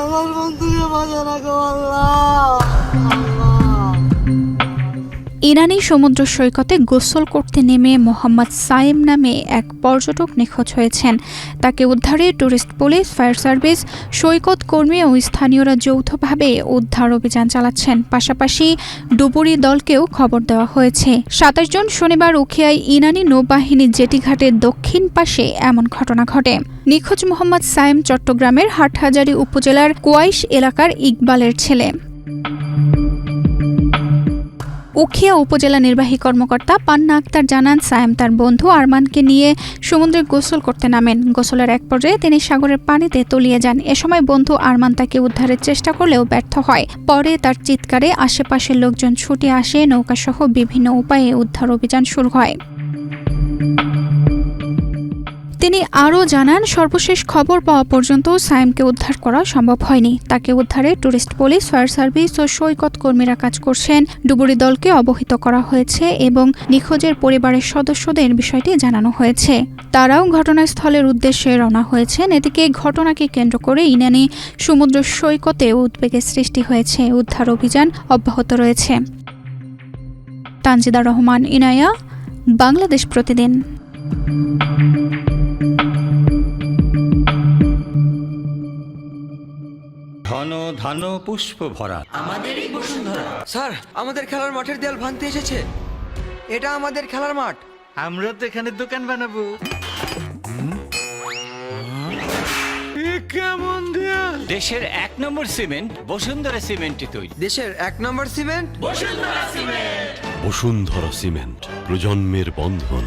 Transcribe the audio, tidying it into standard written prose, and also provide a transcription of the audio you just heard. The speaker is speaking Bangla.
আমার বন্ধুকে বাঁচা রাখো আল্লাহ। ইরানি সমুদ্র সৈকতে গোসল করতে নেমে মোহাম্মদ সাইম নামে এক পর্যটক নিখোঁজ হয়েছেন। তাকে উদ্ধারে টুরিস্ট পুলিশ, ফায়ার সার্ভিস, সৈকত কর্মী ও স্থানীয়রা যৌথভাবে উদ্ধার অভিযান চালাচ্ছেন। পাশাপাশি ডুবুরি দলকেও খবর দেওয়া হয়েছে। ২৭ জন শনিবার উখিয়ায় ইরানি নৌবাহিনী জেটিঘাটের দক্ষিণ পাশে এমন ঘটনা ঘটে। নিখোঁজ মোহাম্মদ সাইম চট্টগ্রামের হাটহাজারী উপজেলার কোয়াইশ এলাকার ইকবালের ছেলে। উখিয়া উপজেলা নির্বাহী কর্মকর্তা পান্না আক্তার জানান, সায়েম তার বন্ধু আরমানকে নিয়ে সমুদ্রে গোসল করতে নামেন। গোসলের এক পর্যায়ে তিনি সাগরের পানিতে তলিয়ে যান। এ সময় বন্ধু আরমান তাকে উদ্ধারের চেষ্টা করলেও ব্যর্থ হয়। পরে তার চিৎকারে আশেপাশের লোকজন ছুটে আসে। নৌকাসহ বিভিন্ন উপায়ে উদ্ধার অভিযান শুরু হয়। তিনি আরও জানান, সর্বশেষ খবর পাওয়া পর্যন্ত সায়েমকে উদ্ধার করা সম্ভব হয়নি। তাকে উদ্ধারে টুরিস্ট পুলিশ, ফায়ার সার্ভিস ও সৈকত কর্মীরা কাজ করছেন। ডুবুরি দলকে অবহিত করা হয়েছে এবং নিখোঁজের পরিবারের সদস্যদের বিষয়টি জানানো হয়েছে। তারাও ঘটনাস্থলের উদ্দেশ্যে রওনা হয়েছেন। এদিকে ঘটনাকে কেন্দ্র করে ইরানি সমুদ্র সৈকতে উদ্বেগের সৃষ্টি হয়েছে। উদ্ধার অভিযান অব্যাহত রয়েছে। তানজিদা রহমান, ইনায়া, বাংলাদেশ প্রতিদিন। ঘন ধান পুষ্প ভরা আমাদেরই বসুন্ধরা। স্যার, আমাদের খেলার মাঠের দেয়াল ভাঙতে এসেছে। এটা আমাদের খেলার মাঠ। আমরা তো এখানে দোকান বানাবো। কেমন দেয়াল? দেশের ১ নম্বর সিমেন্ট বসুন্ধরা সিমেন্টে তৈরি। দেশের ১ নম্বর সিমেন্ট বসুন্ধরা সিমেন্ট, প্রজন্মের বন্ধন।